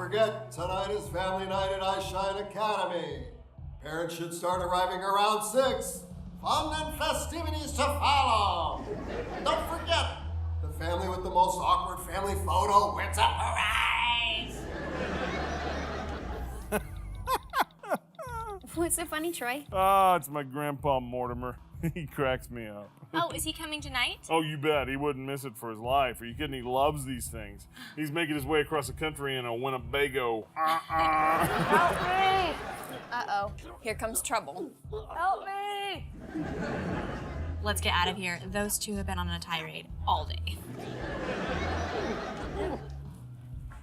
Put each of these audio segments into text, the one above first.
forget, tonight is family night at iShine Academy. Parents should start arriving around 6. Fun and festivities to follow. Don't forget, the family with the most awkward family photo wins a prize. What's so funny, Troy? Oh, it's my grandpa Mortimer. He cracks me up. Oh, is he coming tonight? Oh, you bet. He wouldn't miss it for his life. Are you kidding? He loves these things. He's making his way across the country in a Winnebago. Help me! Uh-oh, here comes trouble. Help me! Let's get out of here. Those two have been on a tirade all day.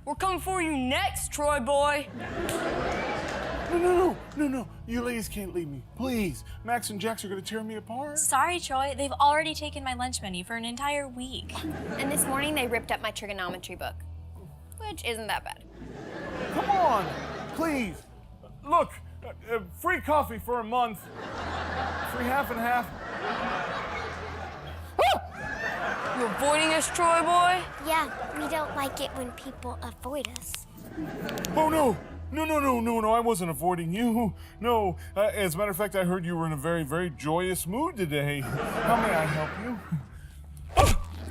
We're coming for you next, Troy boy. No. You ladies can't leave me. Please. Max and Jax are going to tear me apart. Sorry, Troy. They've already taken my lunch money for an entire week. And this morning they ripped up my trigonometry book, which isn't that bad. Come on. Please. Look, free coffee for a month. Free half and half. You avoiding us, Troy boy? Yeah, we don't like it when people avoid us. Oh, no. No, I wasn't avoiding you. No, as a matter of fact, I heard you were in a very, very joyous mood today. How may I help you?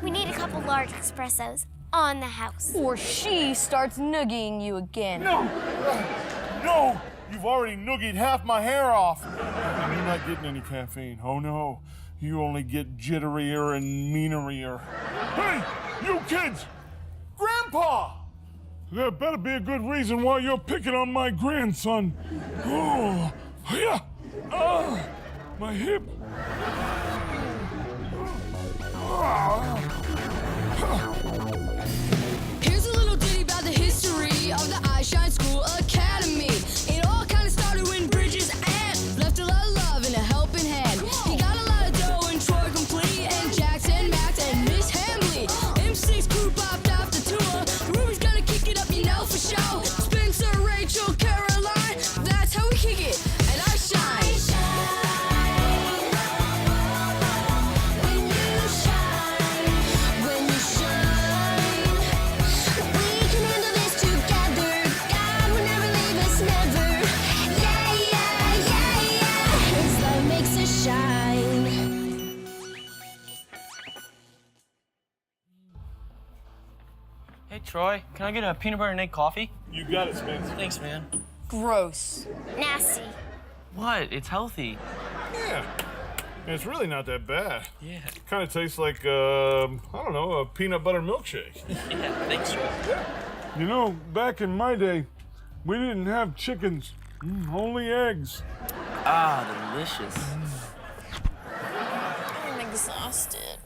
We need a couple large espressos on the house. Or she starts noogieing you again. No, you've already noogied half my hair off. And you're not getting any caffeine. Oh, no, you only get jitterier and meanerier. Hey, you kids! Grandpa! There better be a good reason why you're picking on my grandson. Oh, yeah. My hip. Here's a little ditty about the history of the iShine School Academy. It all kind of started when Prgrsv left a lot of love and a helping hand. He got a lot of dough and Troy complete, and Jackson, Max, and Miss Hamley. M6 crew popped off the tour. Ruby's gonna kick it up, you know for sure. Spencer, Rachel, Caroline, that's how we kick it at iShine. Hey, Troy, can I get a peanut butter and egg coffee? You got it, Spencer. Thanks, man. Gross. Nasty. What? It's healthy. Yeah. It's really not that bad. Yeah. Kind of tastes like, I don't know, a peanut butter milkshake. Yeah, thanks, Troy. Yeah. You know, back in my day, we didn't have chickens, only eggs. Ah, delicious. I'm exhausted.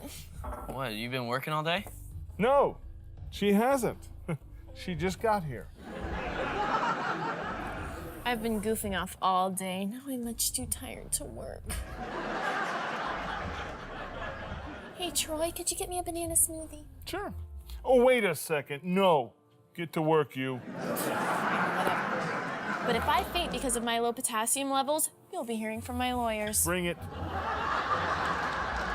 What, you been working all day? No, she hasn't. She just got here. I've been goofing off all day. Now I'm much too tired to work. Hey, Troy, could you get me a banana smoothie? Sure. Oh, wait a second. No. Get to work, you. Whatever. But if I faint because of my low potassium levels, you'll be hearing from my lawyers. Bring it.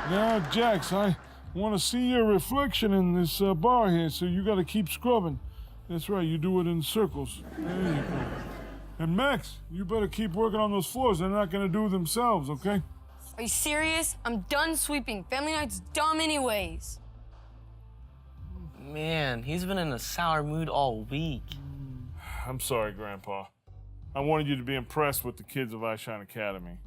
Now, Jax, I want to see your reflection in this bar here, so you got to keep scrubbing. That's right, you do it in circles. There you go. And Max, you better keep working on those floors. They're not going to do themselves, okay? Are you serious? I'm done sweeping. Family night's dumb anyways. Man, he's been in a sour mood all week. I'm sorry, Grandpa. I wanted you to be impressed with the kids of iShine Academy.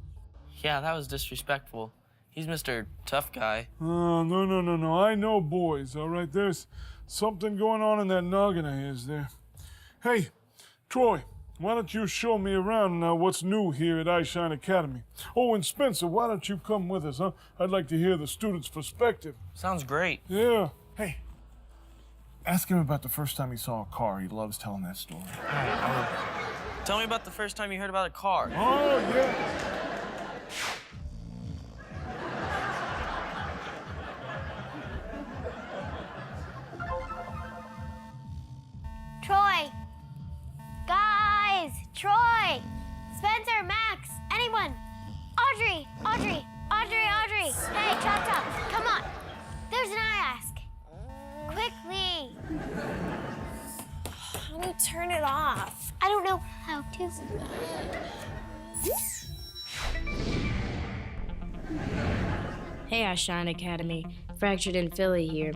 Yeah, that was disrespectful. He's Mr. Tough Guy. Oh, no. I know boys, all right? There's something going on in that noggin of his there. Hey, Troy, why don't you show me around what's new here at iShine Academy? Oh, and Spencer, why don't you come with us, huh? I'd like to hear the students' perspective. Sounds great. Yeah. Hey, ask him about the first time he saw a car. He loves telling that story. All right, I will. Tell me about the first time you heard about a car. Oh, yeah. Troy! Guys! Troy! Spencer, Max, anyone? Audrey! Hey, Chop, come on. There's an ISK. Quickly. How do you turn it off? Hey, I Shine Academy. Fractured in Philly here.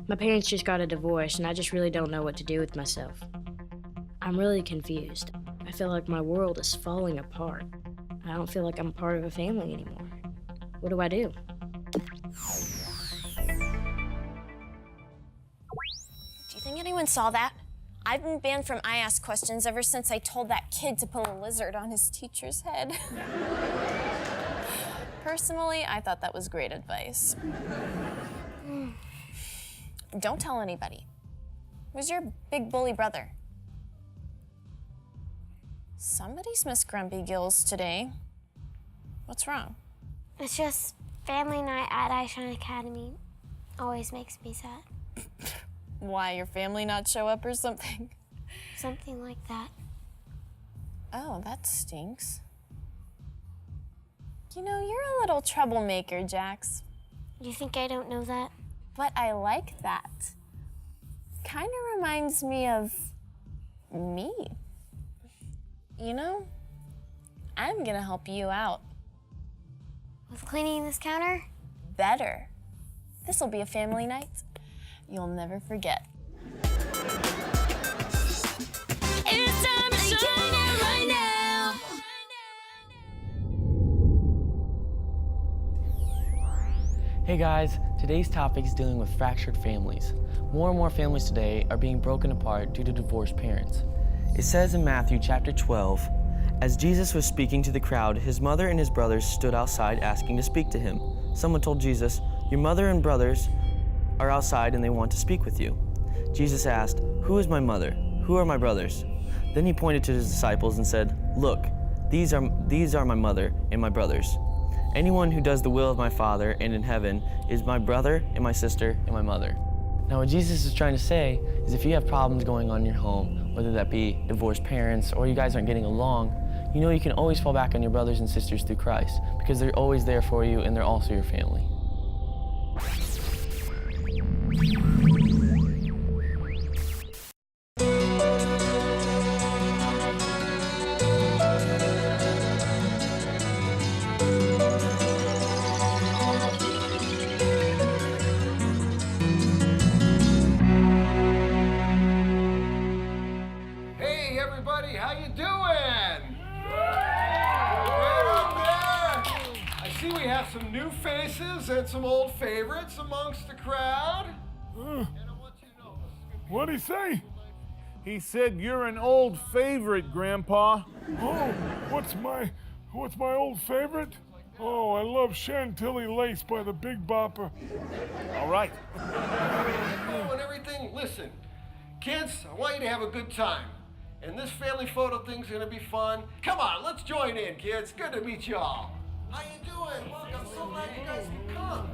My parents just got a divorce, and I just really don't know what to do with myself. I'm really confused. I feel like my world is falling apart. I don't feel like I'm part of a family anymore. What do I do? Do you think anyone saw that? I've been banned from I Ask Questions ever since I told that kid to put a lizard on his teacher's head. Personally, I thought that was great advice. Don't tell anybody. Who's your big bully brother? Somebody's Miss Grumpy Gills today. What's wrong? It's just family night at I Shine Academy always makes me sad. Why, your family not show up or something? Something like that. Oh, that stinks. You know, you're a little troublemaker, Jax. You think I don't know that? But I like that. Kind of reminds me of me. You know, I'm gonna help you out. With cleaning this counter? Better. This'll be a family night you'll never forget. It's time to shine it right now. Hey guys, today's topic is dealing with fractured families. More and more families today are being broken apart due to divorced parents. It says in Matthew chapter 12, as Jesus was speaking to the crowd, his mother and his brothers stood outside asking to speak to him. Someone told Jesus, your mother and brothers are outside and they want to speak with you. Jesus asked, who is my mother? Who are my brothers? Then he pointed to his disciples and said, look, these are my mother and my brothers. Anyone who does the will of my Father and in heaven is my brother and my sister and my mother. Now what Jesus is trying to say is if you have problems going on in your home, whether that be divorced parents or you guys aren't getting along, you know you can always fall back on your brothers and sisters through Christ because they're always there for you and they're also your family. Hey everybody, how you doing? Right up there. I see we have some new faces and some old favorites amongst the crowd. And I want you to know this is gonna be What'd he say? He said you're an old favorite, Grandpa. Oh, what's my old favorite? Oh, I love Chantilly Lace by the Big Bopper. All right. Oh, and everything. Listen, kids, I want you to have a good time. And this family photo thing's gonna be fun. Come on, let's join in, kids. Good to meet y'all. How you doing? Look, I'm so glad you guys can come.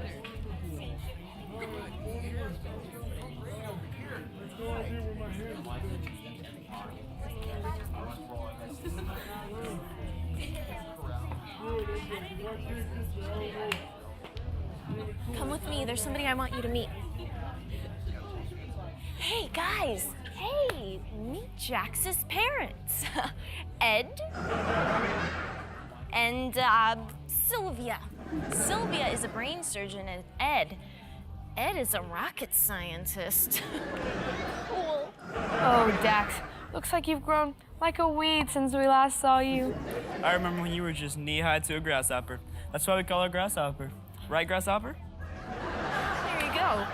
Come with me, there's somebody I want you to meet. Hey, guys. Hey, meet Jax's parents. Ed and Sylvia. Sylvia is a brain surgeon and Ed is a rocket scientist. Cool. Oh, Dax, looks like you've grown like a weed since we last saw you. I remember when you were just knee-high to a grasshopper. That's why we call her Grasshopper. Right, Grasshopper? There you go.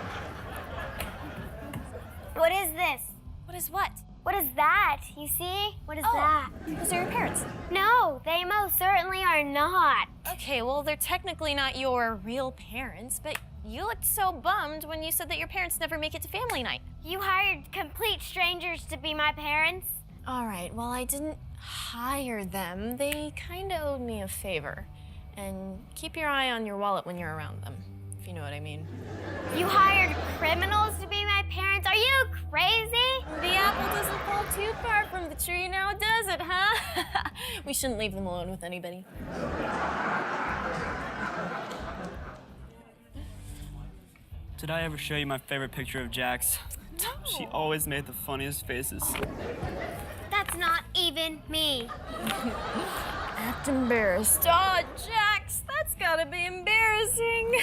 What is this? What is what? What is that? You see? What is that? Those are your parents. No, they most certainly are not. Okay, well, they're technically not your real parents, but you looked so bummed when you said that your parents never make it to family night. You hired complete strangers to be my parents? All right, well, I didn't hire them. They kind of owed me a favor. And keep your eye on your wallet when you're around them, if you know what I mean. You hired criminals to be my parents? Are you crazy? The apple doesn't fall too far from the tree now, does it, huh? We shouldn't leave them alone with anybody. Did I ever show you my favorite picture of Jax? No. She always made the funniest faces. That's not even me. Act embarrassed. Oh, Jax, that's gotta be embarrassing.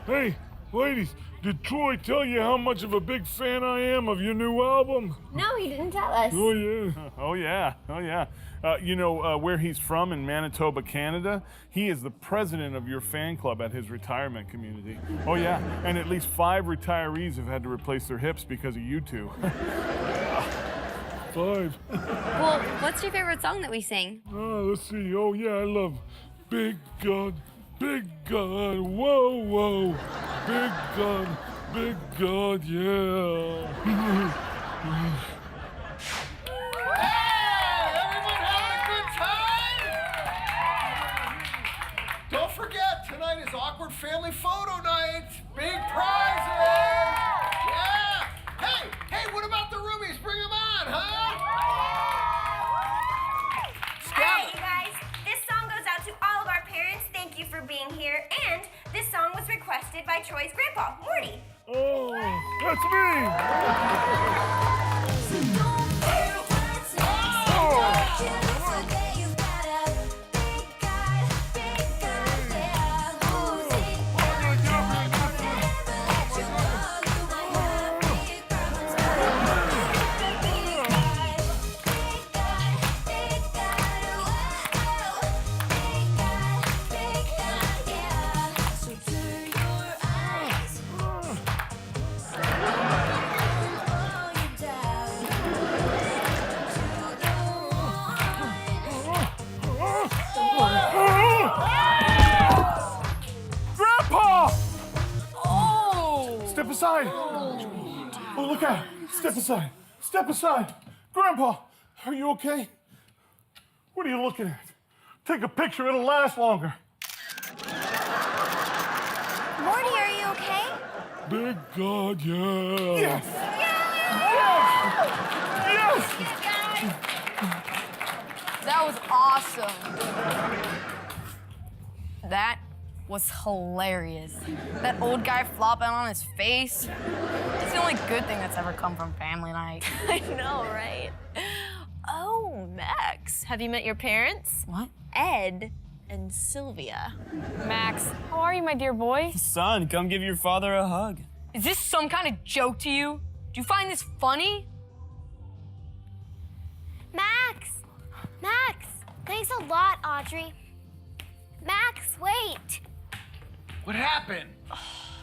Hey, ladies, did Troy tell you how much of a big fan I am of your new album? No, he didn't tell us. Oh, yeah. Oh, yeah. Oh, yeah. You know where he's from in Manitoba, Canada? He is the president of your fan club at his retirement community. Oh, yeah. And at least 5 retirees have had to replace their hips because of you two. 5. Well, what's your favorite song that we sing? Let's see. Oh, yeah, I love Big God, whoa, whoa. Big God, yeah. Don't forget, tonight is Awkward Family Photo Night. Big prizes. Yeah. Hey, what about the roomies? Bring them on, huh? Hey, you guys. This song goes out to all of our parents. Thank you for being here. And this song was requested by Troy's grandpa, Morty. Oh, that's me. Step aside. Oh, look out. Step aside. Step aside. Grandpa, are you okay? What are you looking at? Take a picture, it'll last longer. Morty, are you okay? Big God, yeah. Yes. Yes. That was awesome. That was hilarious. That old guy flopping on his face. It's the only good thing that's ever come from family night. I know, right? Oh, Max, have you met your parents? What? Ed and Sylvia. Max, how are you, my dear boy? Son, come give your father a hug. Is this some kind of joke to you? Do you find this funny? Max, thanks a lot, Audrey. Max, wait. What happened?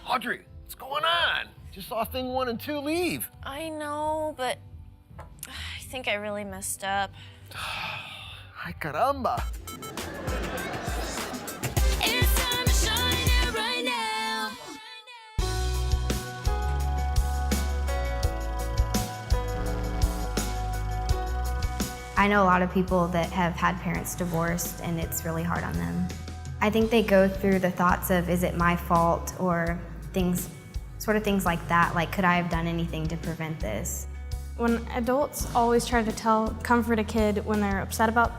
Audrey, what's going on? Just saw thing 1 and 2 leave. I know, but I think I really messed up. Ay, caramba. It's time to shine it right now. I know a lot of people that have had parents divorced, and it's really hard on them. I think they go through the thoughts of, is it my fault, or things like that, like, could I have done anything to prevent this? When adults always try to comfort a kid when they're upset about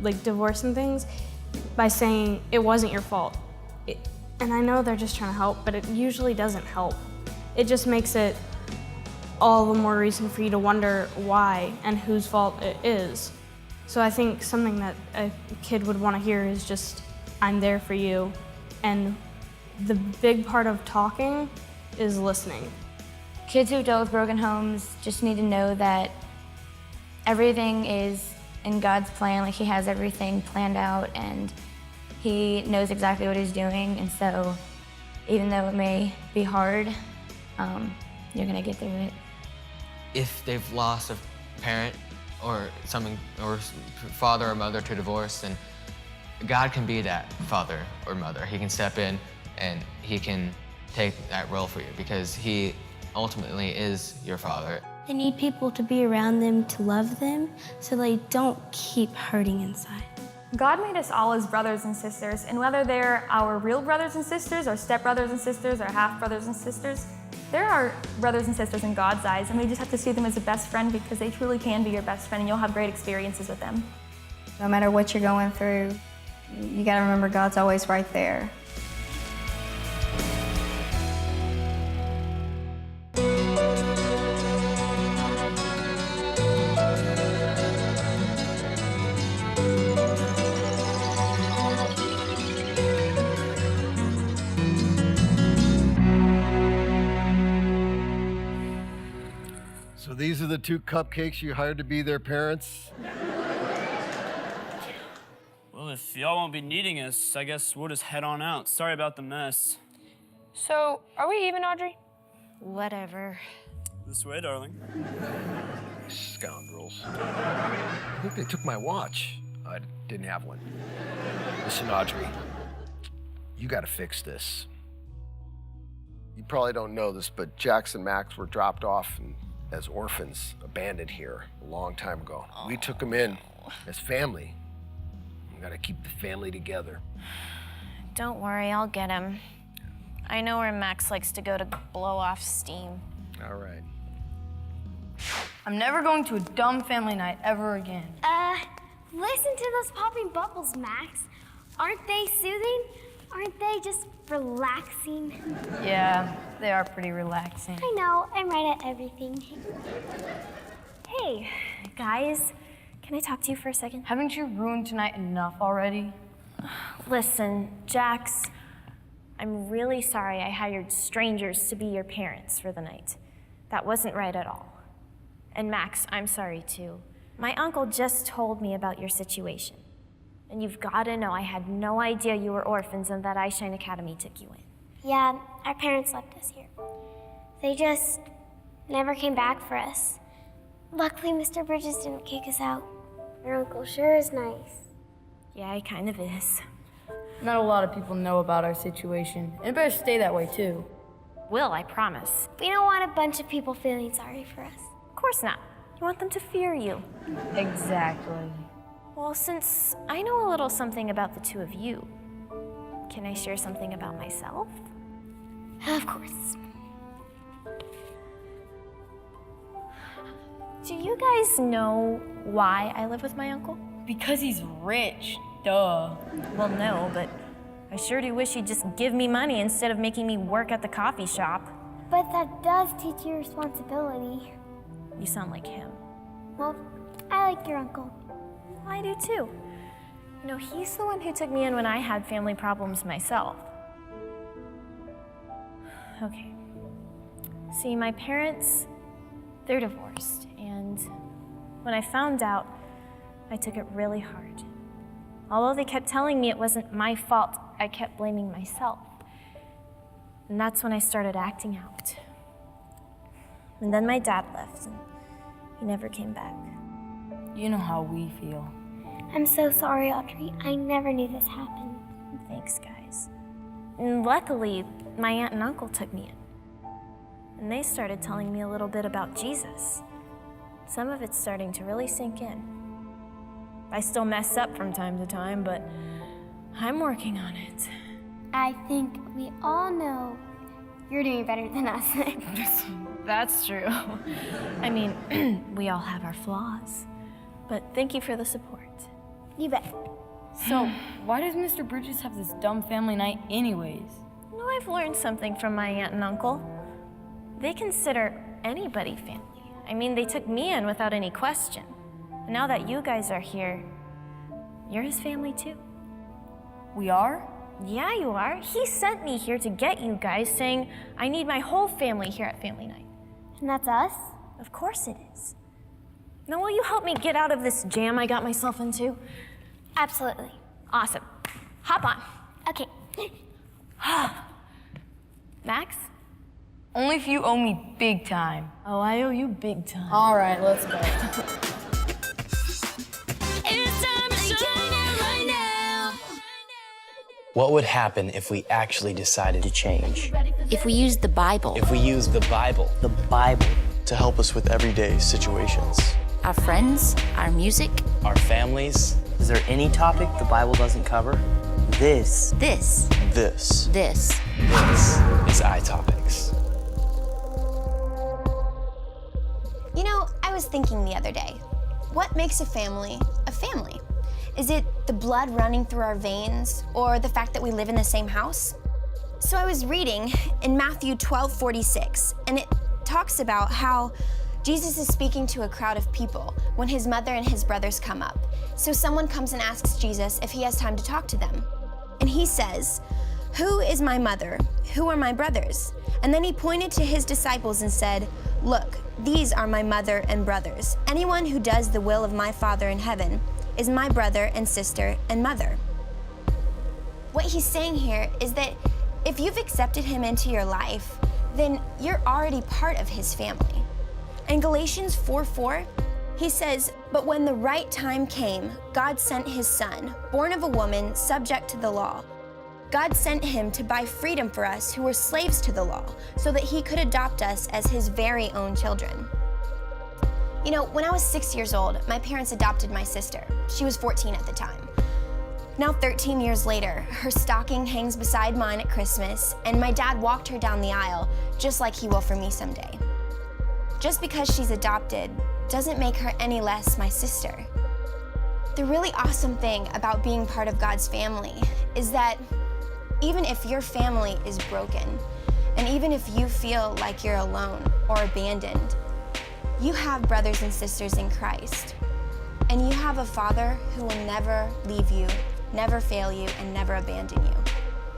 like divorce and things by saying it wasn't your fault. And I know they're just trying to help, but it usually doesn't help. It just makes it all the more reason for you to wonder why and whose fault it is. So I think something that a kid would want to hear is just, I'm there for you. And the big part of talking is listening. Kids who dealt with broken homes just need to know that everything is in God's plan, like He has everything planned out and He knows exactly what He's doing. And so even though it may be hard, you're gonna get through it. If they've lost a parent or something, or father or mother to divorce, then God can be that father or mother. He can step in and He can take that role for you because He ultimately is your father. They need people to be around them to love them so they don't keep hurting inside. God made us all as brothers and sisters, and whether they're our real brothers and sisters, or step-brothers and sisters, or half-brothers and sisters, they're our brothers and sisters in God's eyes, and we just have to see them as a best friend because they truly can be your best friend, and you'll have great experiences with them. No matter what you're going through, you gotta remember God's always right there. the 2 cupcakes you hired to be their parents? Well, if y'all won't be needing us, I guess we'll just head on out. Sorry about the mess. So, are we even, Audrey? Whatever. This way, darling. Scoundrels. I think they took my watch. I didn't have one. Listen, Audrey, you gotta fix this. You probably don't know this, but Jax and Max were dropped off as orphans, abandoned here a long time ago. We took them in as family. We gotta keep the family together. Don't worry, I'll get him. I know where Max likes to go to blow off steam. All right. I'm never going to a dumb family night ever again. Listen to those popping bubbles, Max. Aren't they soothing? Aren't they just relaxing? Yeah, they are pretty relaxing. I know, I'm right at everything. Hey, guys, can I talk to you for a second? Haven't you ruined tonight enough already? Listen, Jax, I'm really sorry I hired strangers to be your parents for the night. That wasn't right at all. And Max, I'm sorry too. My uncle just told me about your situation. And you've got to know I had no idea you were orphans and that iShine Academy took you in. Yeah, our parents left us here. They just never came back for us. Luckily, Mr. Bridges didn't kick us out. Your uncle sure is nice. Yeah, he kind of is. Not a lot of people know about our situation. And it better stay that way too. Will, I promise. We don't want a bunch of people feeling sorry for us. Of course not. You want them to fear you. Exactly. Well, since I know a little something about the 2 of you, can I share something about myself? Of course. Do you guys know why I live with my uncle? Because he's rich, duh. Well, no, but I sure do wish he'd just give me money instead of making me work at the coffee shop. But that does teach you responsibility. You sound like him. Well, I like your uncle. I do too. You know, he's the one who took me in when I had family problems myself. Okay. See, my parents, they're divorced, and when I found out, I took it really hard. Although they kept telling me it wasn't my fault, I kept blaming myself. And that's when I started acting out. And then my dad left, and he never came back. You know how we feel. I'm so sorry, Audrey. I never knew this happened. Thanks, guys. And luckily, my aunt and uncle took me in. And they started telling me a little bit about Jesus. Some of it's starting to really sink in. I still mess up from time to time, but I'm working on it. I think we all know you're doing better than us. That's true. I mean, we all have our flaws. But thank you for the support. You bet. So, why does Mr. Bridges have this dumb family night anyways? You know, I've learned something from my aunt and uncle. They consider anybody family. I mean, they took me in without any question. And now that you guys are here, you're his family too. We are? Yeah, you are. He sent me here to get you guys, saying, I need my whole family here at family night. And that's us? Of course it is. Now, will you help me get out of this jam I got myself into? Absolutely. Awesome. Hop on. Okay. Max? Only if you owe me big time. Oh, I owe you big time. All right, let's go. What would happen if we actually decided to change? If we used the Bible. If we used the Bible. The Bible. To help us with everyday situations. Our friends, our music. Our families. Is there any topic the Bible doesn't cover? This. This. This. This. This is iTopics. You know, I was thinking the other day, what makes a family a family? Is it the blood running through our veins, or the fact that we live in the same house? So I was reading in Matthew 12:46, and it talks about how Jesus is speaking to a crowd of people when his mother and his brothers come up. So someone comes and asks Jesus if he has time to talk to them. And he says, "Who is my mother? Who are my brothers?" And then he pointed to his disciples and said, Look, these are my mother and brothers. Anyone who does the will of my Father in heaven is my brother and sister and mother. What he's saying here is that if you've accepted him into your life, then you're already part of his family. In Galatians 4:4, he says, "But when the right time came, God sent his son, born of a woman, subject to the law. God sent him to buy freedom for us who were slaves to the law, so that he could adopt us as his very own children." You know, when I was 6 years old, my parents adopted my sister. She was 14 at the time. Now 13 years later, her stocking hangs beside mine at Christmas, and my dad walked her down the aisle, just like he will for me someday. Just because she's adopted doesn't make her any less my sister. The really awesome thing about being part of God's family is that even if your family is broken, and even if you feel like you're alone or abandoned, you have brothers and sisters in Christ. And you have a Father who will never leave you, never fail you, and never abandon you,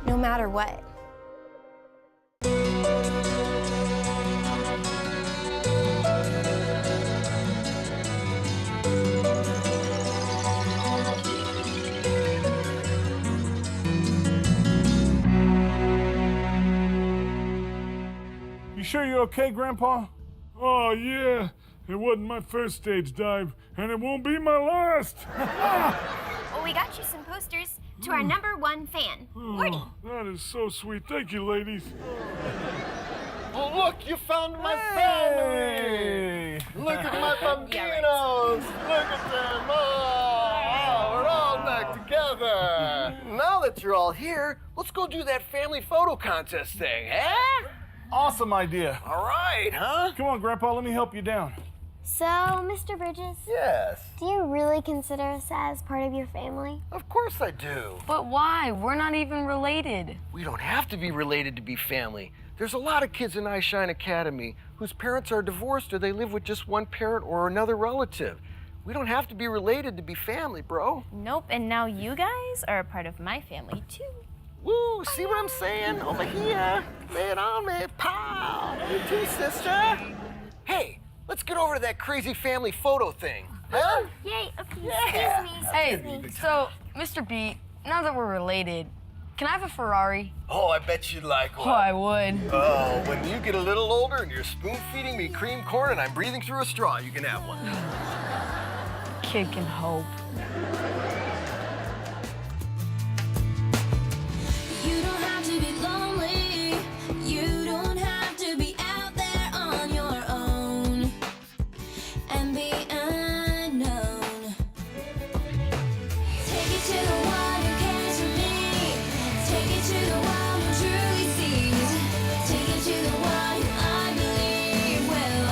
no matter what. You sure you're okay, Grandpa? Oh, yeah. It wasn't my first stage dive, and it won't be my last. Well, we got you some posters to our #1 fan, Morty. That is so sweet. Thank you, ladies. Oh, look, you found my family! Look at my bambinos! Look at them! Oh, we're all back together! Now that you're all here, let's go do that family photo contest thing, eh? Awesome idea. All right, huh? Come on, Grandpa, let me help you down. So, Mr. Bridges? Yes. Do you really consider us as part of your family? Of course I do. But why? We're not even related. We don't have to be related to be family. There's a lot of kids in iShine Academy whose parents are divorced or they live with just one parent or another relative. We don't have to be related to be family, bro. Nope, and now you guys are a part of my family, too. Woo, see what I'm saying? Over here. Lay it on me. Pow. You too, sister. Hey, let's get over to that crazy family photo thing. Huh? Yay, okay, Yeah. excuse me. Hey, so, Mr. B, now that we're related, can I have a Ferrari? Oh, I bet you'd like one. Oh, I would. Oh, when you get a little older and you're spoon-feeding me cream corn and I'm breathing through a straw, you can have one. Kid can hope. You don't have to be lonely. You don't have to be out there on your own and be unknown. Take it to the one who cares for me. Take it to the one who truly sees. Take it to the one who I believe will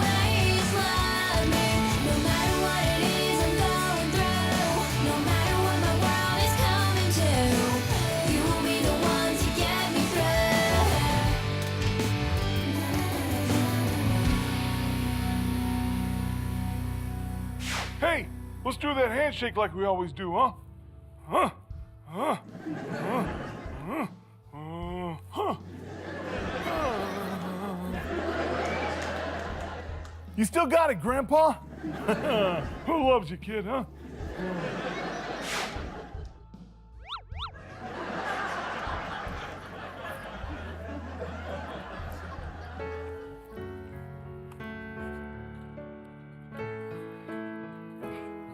always love me. No matter what it is I'm going through, no matter what my world is coming to, you will be the one to get me through. Hey, let's do that handshake like we always do, huh? Huh? Huh? Huh? Huh? Huh? You still got it, Grandpa? Who loves you, kid, huh?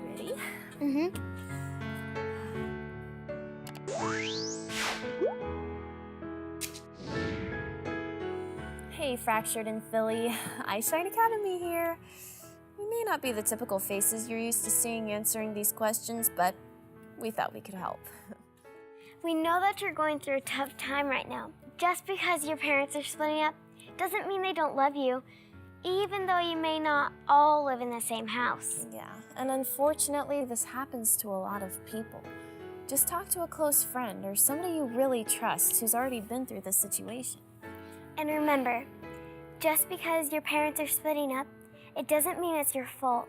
Ready? Mm-hmm. Hey, Fractured in Philly. iShine Academy here. We may not be the typical faces you're used to seeing answering these questions, but we thought we could help. We know that you're going through a tough time right now. Just because your parents are splitting up doesn't mean they don't love you, even though you may not all live in the same house. Yeah, and unfortunately, this happens to a lot of people. Just talk to a close friend or somebody you really trust who's already been through this situation. And remember, just because your parents are splitting up, it doesn't mean it's your fault.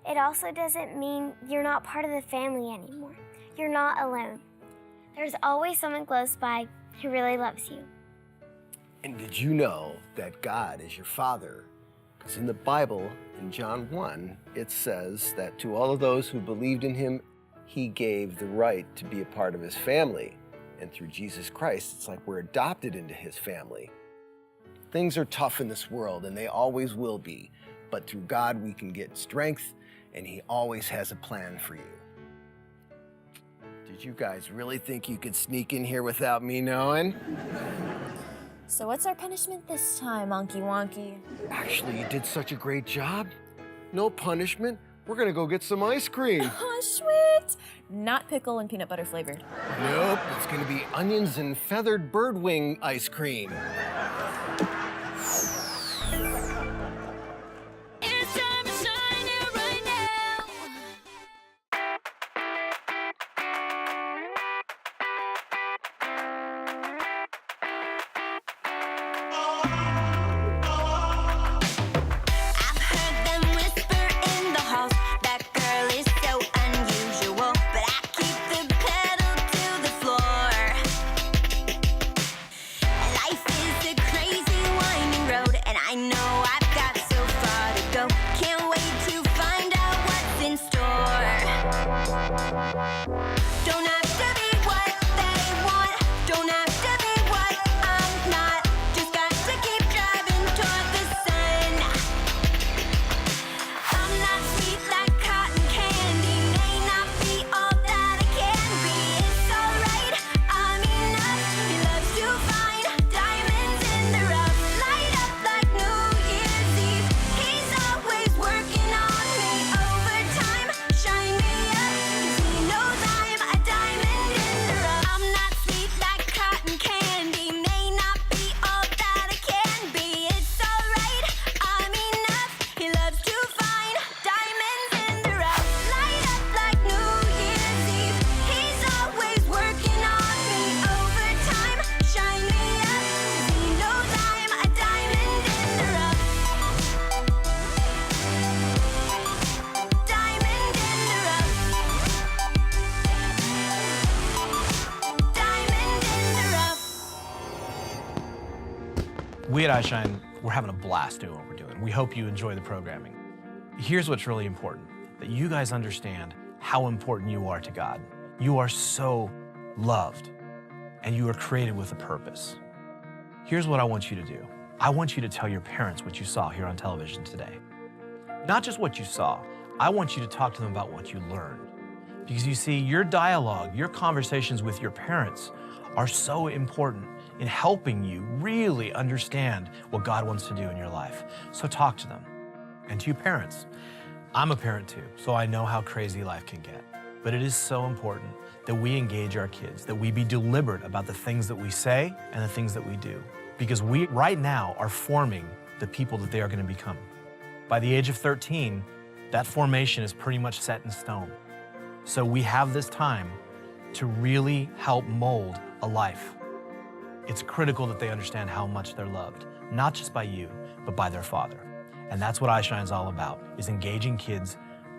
It also doesn't mean you're not part of the family anymore. You're not alone. There's always someone close by who really loves you. And did you know that God is your Father Because in the Bible, in John 1, it says that to all of those who believed in him, he gave the right to be a part of his family. And through Jesus Christ, it's like we're adopted into his family. Things are tough in this world, and they always will be. But through God, we can get strength, and he always has a plan for you. Did you guys really think you could sneak in here without me knowing? So what's our punishment this time, Unky Wonky? Actually, you did such a great job. No punishment. We're gonna go get some ice cream. Oh, sweet! Not pickle and peanut butter flavored. Nope, it's gonna be onions and feathered bird wing ice cream. We at iShine, we're having a blast doing what we're doing. We hope you enjoy the programming. Here's what's really important, that you guys understand how important you are to God. You are so loved, and you are created with a purpose. Here's what I want you to do. I want you to tell your parents what you saw here on television today. Not just what you saw, I want you to talk to them about what you learned. Because you see, your dialogue, your conversations with your parents are so important in helping you really understand what God wants to do in your life. So talk to them. And to you parents, I'm a parent too, so I know how crazy life can get. But it is so important that we engage our kids, that we be deliberate about the things that we say and the things that we do. Because we, right now, are forming the people that they are going to become. By the age of 13, that formation is pretty much set in stone. So we have this time to really help mold a life. It's critical that they understand how much they're loved, not just by you, but by their Father. And that's what iShine's all about, is engaging kids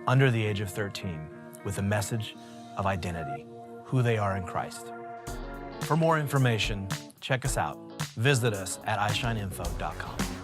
under the age of 13 with a message of identity, who they are in Christ. For more information, check us out. Visit us at ishineinfo.com.